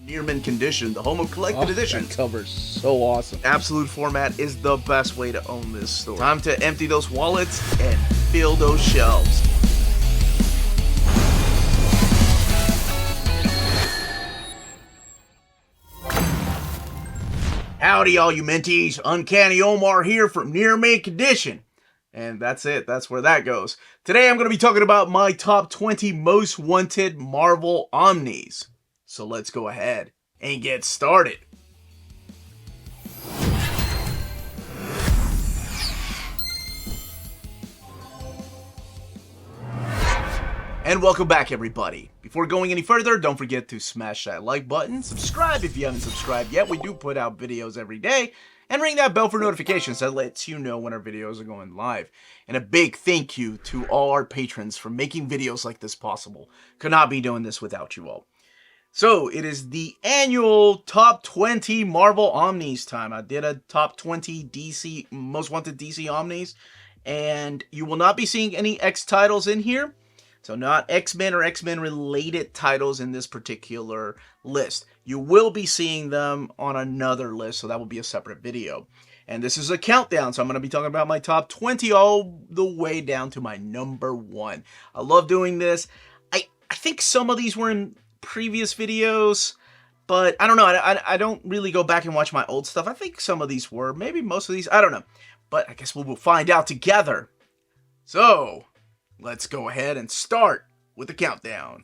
Near mint condition, the home of collected edition. That cover's so awesome. Absolute format is the best way to own this store. Time to empty those wallets and fill those shelves. Howdy all you minties, Uncanny Omar here from Near Mint Condition. And that's it, that's where that goes. Today I'm going to be talking about my top 20 most wanted Marvel Omnis. So let's go ahead and get started. And welcome back everybody. Before going any further, don't forget to smash that like button, subscribe if you haven't subscribed yet, we do put out videos every day, and ring that bell for notifications that lets you know when our videos are going live. And a big thank you to all our patrons for making videos like this possible. Could not be doing this without you all. So, it is the annual top 20 Marvel Omnis time. I did a top 20 DC, most wanted DC Omnis, and you will not be seeing any X titles in here. So not X-Men or X-Men related titles in this particular list. You will be seeing them on another list, so that will be a separate video. And this is a countdown, so I'm going to be talking about my top 20 all the way down to my number 1. I love doing this. I think some of these were in previous videos, but I don't know. I don't really go back and watch my old stuff. I think some of these were, maybe most of these, I don't know. But I guess we'll find out together. So, let's go ahead and start with the countdown.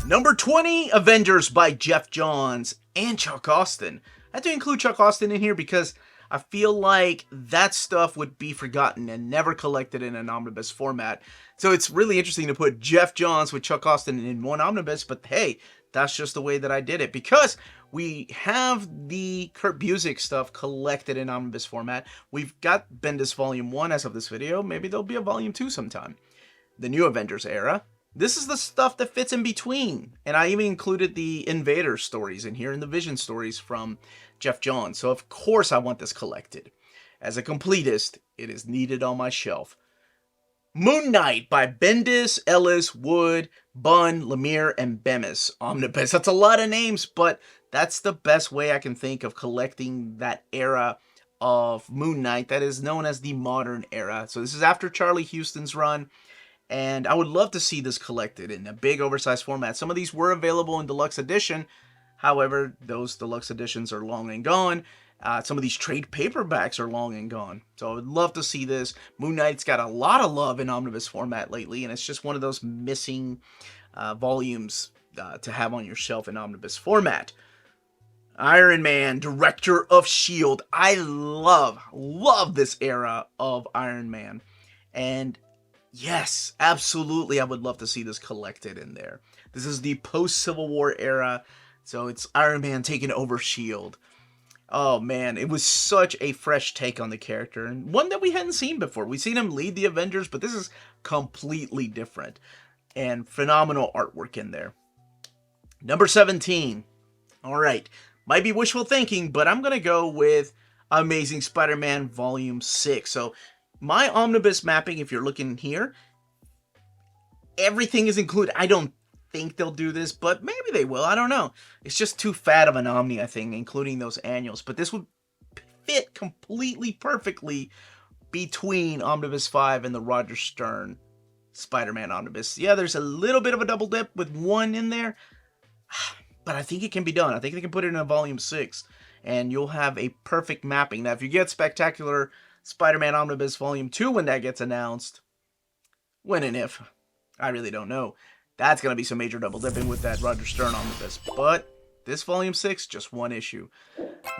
Number 20, Avengers by Geoff Johns and Chuck Austen. I had to include Chuck Austen in here because I feel like that stuff would be forgotten and never collected in an omnibus format. So it's really interesting to put Geoff Johns with Chuck Austen in one omnibus, but hey, that's just the way that I did it. Because we have the Kurt Busiek stuff collected in omnibus format. We've got BENDIS Volume 1 as of this video. Maybe there'll be a Volume 2 sometime. The New Avengers era. This is the stuff that fits in between. And I even included the Invaders stories in here and the Vision stories from Geoff Johns. So of course I want this collected. As a completist, it is needed on my shelf. Moon Knight by BENDIS, ELLIS, Wood, BUNN, LEMIRE, and BEMIS Omnibus. That's a lot of names, but that's the best way I can think of collecting that era of Moon Knight that is known as the modern era. So this is after Charlie Huston's run, and I would love to see this collected in a big oversized format. Some of these were available in deluxe edition. However, those deluxe editions are long and gone. Some of these trade paperbacks are long and gone. So I would love to see this. Moon Knight's got a lot of love in omnibus format lately, and it's just one of those missing volumes to have on your shelf in omnibus format. Iron Man, director of S.H.I.E.L.D. I love this era of Iron Man. And yes, absolutely, I would love to see this collected in there. This is the post-Civil War era, so it's Iron Man taking over S.H.I.E.L.D. Oh man, it was such a fresh take on the character, and one that we hadn't seen before. We've seen him lead the Avengers, but this is completely different. And phenomenal artwork in there. Number 17. Alright, might be wishful thinking, but I'm going to go with Amazing Spider-Man Volume 6. So, my omnibus mapping, if you're looking here, everything is included. I don't think they'll do this, but maybe they will. I don't know. It's just too fat of an Omni, I think, including those annuals. But this would fit completely perfectly between Omnibus 5 and the Roger Stern Spider-Man Omnibus. Yeah, there's a little bit of a double dip with one in there, but I think it can be done. I think they can put it in a Volume 6, and you'll have a perfect mapping. Now, if you get Spectacular Spider-Man Omnibus Volume 2 when that gets announced, when and if, I really don't know. That's going to be some major double dipping with that Roger Stern Omnibus. But this Volume 6, just one issue.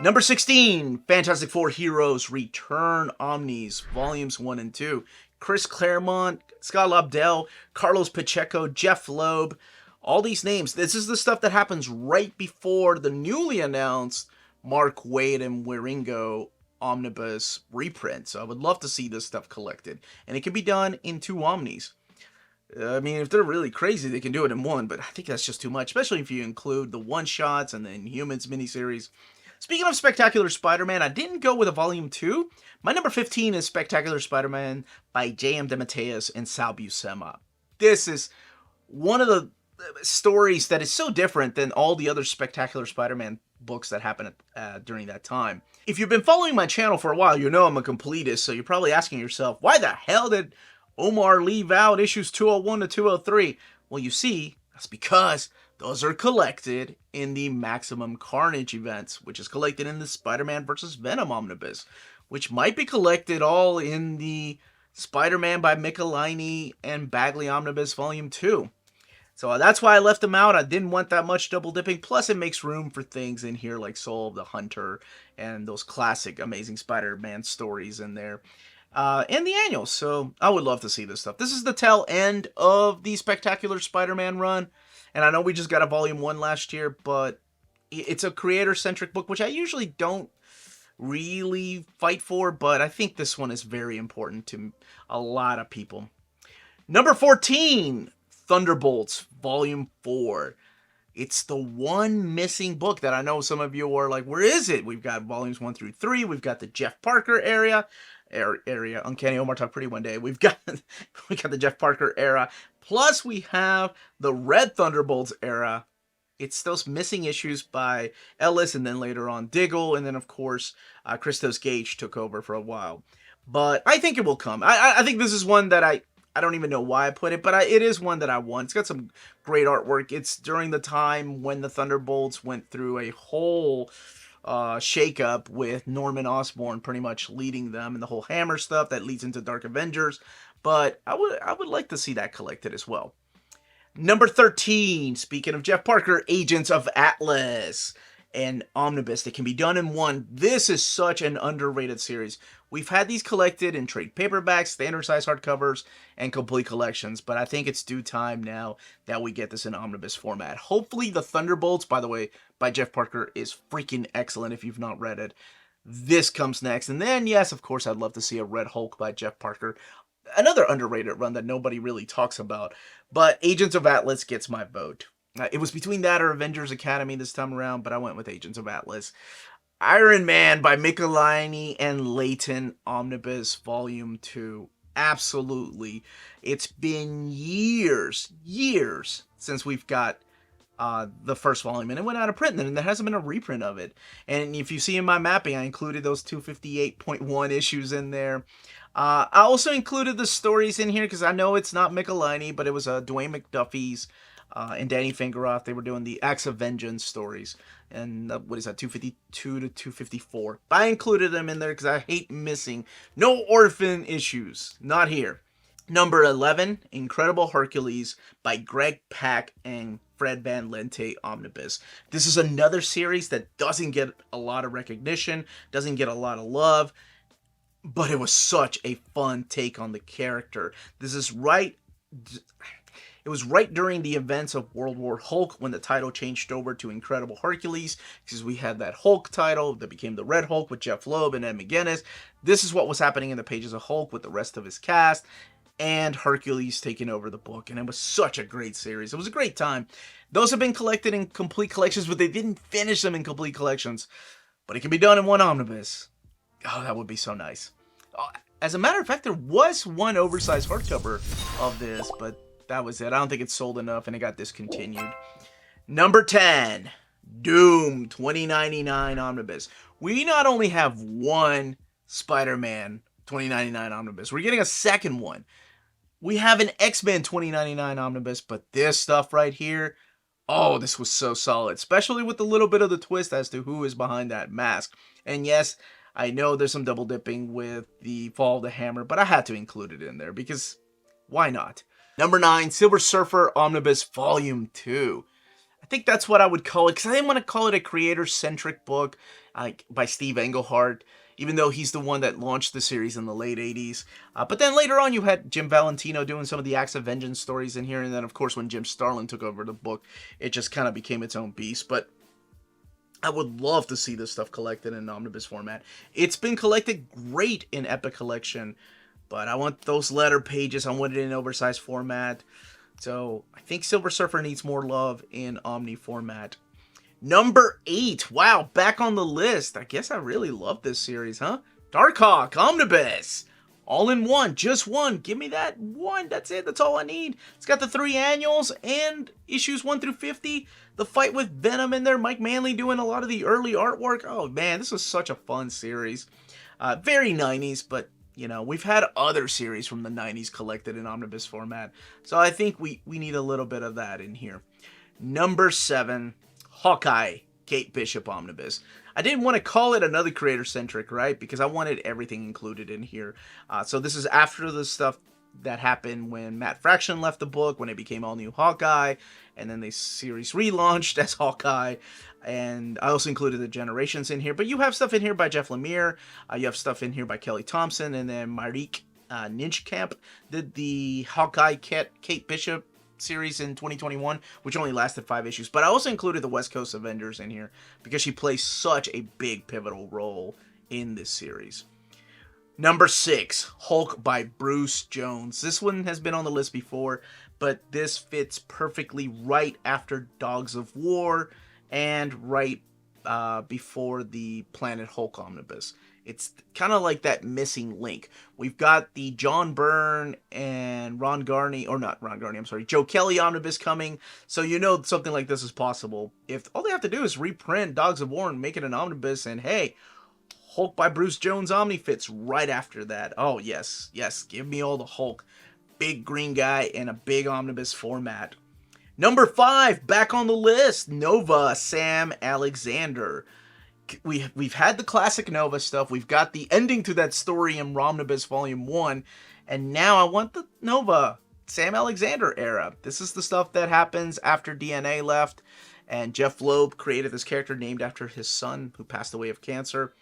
Number 16, Fantastic Four Heroes Return Omnis, Volumes 1 and 2. Chris Claremont, Scott Lobdell, Carlos Pacheco, Jeff Loeb. All these names. This is the stuff that happens right before the newly announced Mark Waid and Wieringo Omnibus reprint. So I would love to see this stuff collected. And it can be done in 2 Omnis. I mean, if they're really crazy, they can do it in 1, but I think that's just too much, especially if you include the one-shots and the Inhumans miniseries. Speaking of Spectacular Spider-Man, I didn't go with a Volume 2. My number 15 is Spectacular Spider-Man by J.M. DeMatteis and Sal Buscema. This is one of the stories that is so different than all the other Spectacular Spider-Man books that happened during that time. If you've been following my channel for a while, you know I'm a completist, so you're probably asking yourself, why the hell did Omar leave out issues 201 to 203? Well, you see, that's because those are collected in the Maximum Carnage events, which is collected in the Spider-Man vs. Venom Omnibus, which might be collected all in the Spider-Man by Michelinie and Bagley Omnibus Volume 2. So that's why I left them out. I didn't want that much double dipping. Plus, it makes room for things in here like Soul of the Hunter and those classic Amazing Spider-Man stories in there. And the annuals. So I would love to see this stuff. This is the tail end of the Spectacular Spider-Man run. And I know we just got a Volume 1 last year, but it's a creator-centric book, which I usually don't really fight for, but I think this one is very important to a lot of people. Number 14, Thunderbolts, Volume 4. It's the one missing book that I know some of you are like, where is it? We've got Volumes 1 through 3. We've got the Geoff Parker area. Uncanny Omar talked pretty one day. We've got the Geoff Parker era. Plus, we have the Red Thunderbolts era. It's those missing issues by Ellis, and then later on Diggle, and then of course Christos Gage took over for a while. But I think it will come. I think this is one that I don't even know why I put it, but it is one that I want. It's got some great artwork. It's during the time when the Thunderbolts went through a whole shakeup with Norman Osborn pretty much leading them, and the whole Hammer stuff that leads into Dark Avengers. But I would like to see that collected as well. Number 13, speaking of Geoff Parker, Agents of Atlas, an omnibus that can be done in one. This is such an underrated series. We've had these collected in trade paperbacks, standard size hardcovers, and complete collections, but I think it's due time now that we get this in omnibus format. Hopefully the Thunderbolts, by the way, by Geoff Parker, is freaking excellent if you've not read it. This comes next, and then, yes, of course, I'd love to see a Red Hulk by Geoff Parker. Another underrated run that nobody really talks about, but Agents of Atlas gets my vote. It was between that or Avengers Academy this time around, but I went with Agents of Atlas. Iron Man by Michelinie and LAYTON Omnibus Volume 2. Absolutely. It's been years since we've got the first volume, and it went out of print, and there hasn't been a reprint of it. And if you see in my mapping, I included those 258.1 issues in there. I also included the stories in here because I know it's not Michelinie, but it was Dwayne McDuffie's and Danny Fingeroth. They were doing the Acts of Vengeance stories. And what is that, 252 to 254. I included them in there because I hate missing. No orphan issues. Not here. Number 11, Incredible Hercules by Greg Pak and Fred Van Lente Omnibus. This is another series that doesn't get a lot of recognition, doesn't get a lot of love, but it was such a fun take on the character. This is right... It was right during the events of World War Hulk when the title changed over to Incredible Hercules, because we had that Hulk title that became the Red Hulk with Jeff Loeb and Ed McGuinness. This is what was happening in the pages of Hulk with the rest of his cast, and Hercules taking over the book, and it was such a great series. It was a great time. Those have been collected in complete collections, but they didn't finish them in complete collections. But it can be done in one omnibus. Oh, that would be so nice. As a matter of fact, there was one oversized hardcover of this, but that was it. I don't think it sold enough, and it got discontinued. Number 10, Doom 2099 Omnibus. We not only have one Spider-Man 2099 Omnibus, we're getting a second one. We have an X-Men 2099 Omnibus, but this stuff right here, oh, this was so solid, especially with a little bit of the twist as to who is behind that mask. And yes, I know there's some double dipping with the Fall of the Hammer, but I had to include it in there because why not? Number 9, Silver Surfer Omnibus Volume 2. I think that's what I would call it, because I didn't want to call it a creator-centric book by Steve Englehart, even though he's the one that launched the series in the late 80s. But then later on, you had Jim Valentino doing some of the Acts of Vengeance stories in here, and then, of course, when Jim Starlin took over the book, it just kind of became its own beast. But I would love to see this stuff collected in omnibus format. It's been collected great in Epic Collection, but I want those letter pages. I want it in oversized format. So I think Silver Surfer needs more love in Omni format. Number 8. Wow, back on the list. I guess I really love this series, huh? Darkhawk Omnibus. all in one, just one. Give me that one. That's it. That's all I need. It's got the 3 annuals and issues 1 through 50. The fight with Venom in there. Mike Manley doing a lot of the early artwork. Oh man, this was such a fun series. Very 90s, but you know, we've had other series from the 90s collected in omnibus format. So I think we need a little bit of that in here. Number 7, Hawkeye, Kate Bishop Omnibus. I didn't want to call it another creator-centric, right? Because I wanted everything included in here. So this is after the stuff that happened when Matt Fraction left the book, when it became all new Hawkeye, and then the series relaunched as Hawkeye. And I also included the Generations in here. But you have stuff in here by Jeff Lemire. You have stuff in here by Kelly Thompson. And then Marieke Nijkamp did the Hawkeye Kate Bishop series in 2021, which only lasted 5 issues. But I also included the West Coast Avengers in here because she plays such a big pivotal role in this series. Number 6, Hulk by Bruce Jones. This one has been on the list before, but this fits perfectly right after Dogs of War and right before the Planet Hulk Omnibus. It's kind of like that missing link. We've got the John Byrne and Ron Garney, or not Ron Garney, I'm sorry, Joe Kelly Omnibus coming, so you know something like this is possible. If all they have to do is reprint Dogs of War and make it an omnibus, and hey, Hulk by Bruce Jones Omni fits right after that. Oh, yes, yes, give me all the Hulk. Big green guy in a big omnibus format. Number 5, back on the list, Nova, Sam Alexander. We've had the classic Nova stuff. We've got the ending to that story in Romnibus Volume 1. And now I want the Nova, Sam Alexander era. This is the stuff that happens after DNA left. And Jeff Loeb created this character named after his son who passed away of cancer.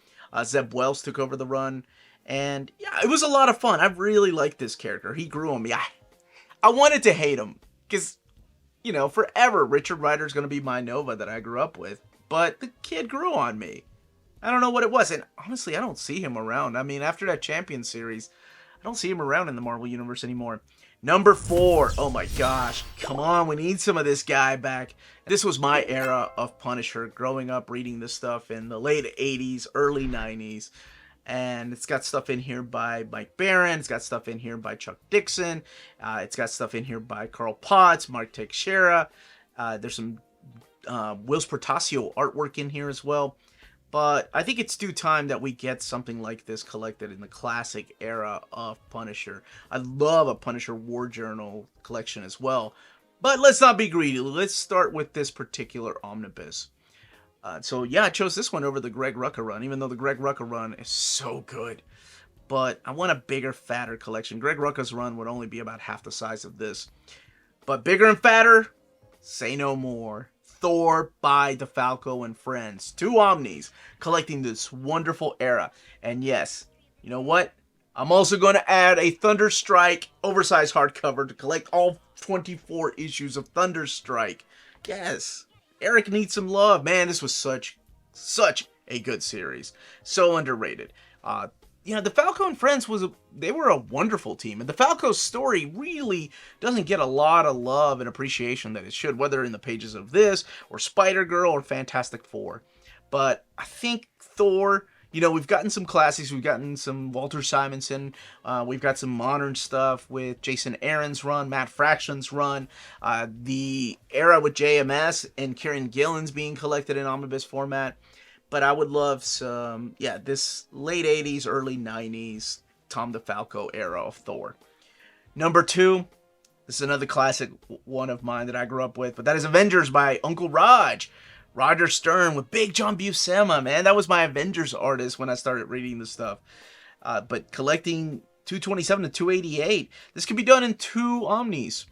Zeb Wells took over the run. And yeah, it was a lot of fun. I really liked this character. He grew on me. I wanted to hate him. Because, you know, forever Richard Rider's going to be my Nova that I grew up with. But the kid grew on me. I don't know what it was. And honestly, I don't see him around. I mean, after that Champion series, I don't see him around in the Marvel Universe anymore. Number 4. Oh my gosh. Come on, we need some of this guy back. This was my era of Punisher, growing up reading this stuff in the late 80s, early 90s. And it's got stuff in here by Mike Barron. It's got stuff in here by Chuck Dixon. It's got stuff in here by Carl Potts, Mark Teixeira. There's some Whilce Portacio artwork in here as well. But I think it's due time that we get something like this collected in the classic era of Punisher. I love a Punisher War Journal collection as well. But let's not be greedy. Let's start with this particular omnibus. So yeah, I chose this one over the Greg Rucka run, even though the Greg Rucka run is so good. But I want a bigger, fatter collection. Greg Rucka's run would only be about half the size of this. But bigger and fatter, say no more. Thor by Defalco and Friends. 2 Omnis collecting this wonderful era. And yes, you know what? I'm also going to add a Thunderstrike oversized hardcover to collect all 24 issues of Thunderstrike. Yes, Eric needs some love. Man, this was such a good series. So underrated. You know, Defalco and Friends they were a wonderful team. And Defalco's story really doesn't get a lot of love and appreciation that it should, whether in the pages of this, or Spider-Girl, or Fantastic Four. But I think Thor, you know, we've gotten some classics. We've gotten some Walter Simonson. We've got some modern stuff with Jason Aaron's run, Matt Fraction's run. The era with JMS and Kieran Gillen's being collected in omnibus format. But I would love some, yeah, this late 80s, early 90s Tom DeFalco era of Thor. Number 2, this is another classic one of mine that I grew up with, but that is Avengers by Uncle Raj. Roger Stern with Big John Buscema, man. That was my Avengers artist when I started reading this stuff. But collecting 227 to 288, this can be done in 2 Omnis.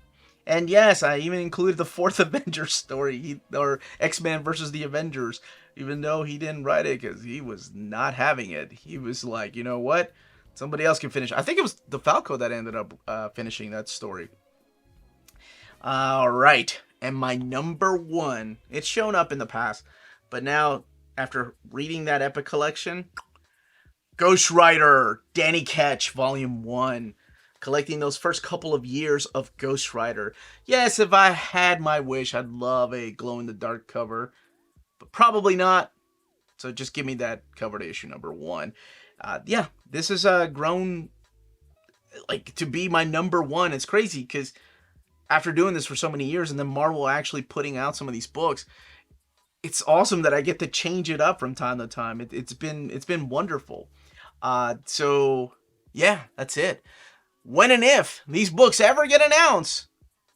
And yes, I even included the 4th Avengers story, or X-Men versus the Avengers, even though he didn't write it because he was not having it. He was like, you know what? Somebody else can finish. I think it was DeFalco that ended up finishing that story. All right. And my number 1, it's shown up in the past, but now, after reading that epic collection, Ghost Rider, Danny Ketch, Volume 1. Collecting those first couple of years of Ghost Rider. Yes, if I had my wish, I'd love a glow-in-the-dark cover. But probably not. So just give me that cover to issue number 1. Yeah, this is grown like to be my number one. It's crazy because after doing this for so many years and then Marvel actually putting out some of these books, it's awesome that I get to change it up from time to time. It's been wonderful. So yeah, that's it. When and if these books ever get announced,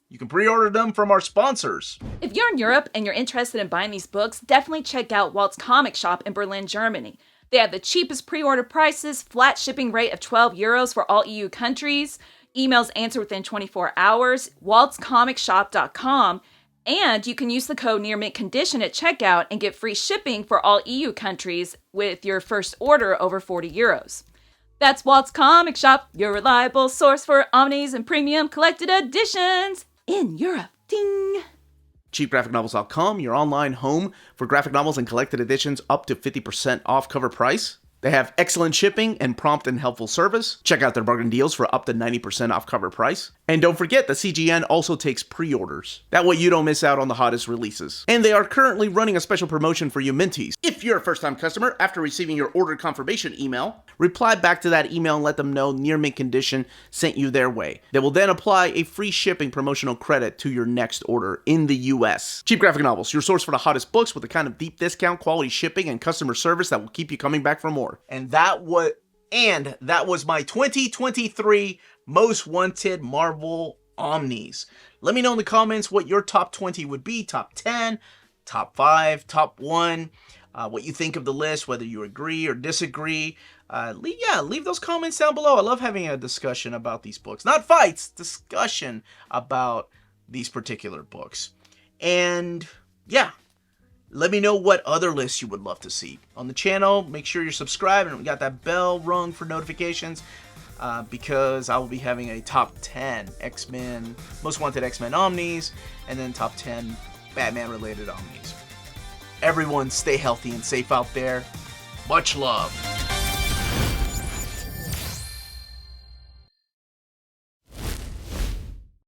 you can pre-order them from our sponsors. If you're in Europe and you're interested in buying these books, definitely check out Walt's Comic Shop in Berlin, Germany. They have the cheapest pre-order prices, flat shipping rate of €12 for all EU countries, emails answered within 24 hours, waltscomicshop.com, and you can use the code nearmintcondition at checkout and get free shipping for all EU countries with your first order over €40. That's Walt's Comic Shop, your reliable source for omnis and premium collected editions in Europe. Ding! CheapGraphicNovels.com, your online home for graphic novels and collected editions up to 50% off cover price. They have excellent shipping and prompt and helpful service. Check out their bargain deals for up to 90% off cover price. And don't forget that CGN also takes pre-orders. That way you don't miss out on the hottest releases. And they are currently running a special promotion for you minties. If you're a first-time customer, after receiving your order confirmation email, reply back to that email and let them know Near Mint Condition sent you their way. They will then apply a free shipping promotional credit to your next order in the US. Cheap Graphic Novels, your source for the hottest books with the kind of deep discount, quality shipping, and customer service that will keep you coming back for more. And that was my 2023 Most Wanted Marvel Omnis. Let me know in the comments what your top 20 would be, top 10, top 5, top 1, what you think of the list, whether you agree or disagree. Leave those comments down below. I love having a discussion about these books. Not fights, discussion about these particular books. And yeah, let me know what other lists you would love to see on the channel. Make sure you're subscribed and we got that bell rung for notifications because I will be having a top 10 X-Men, Most Wanted X-Men Omnis, and then top 10 Batman-related Omnis. Everyone stay healthy and safe out there. Much love.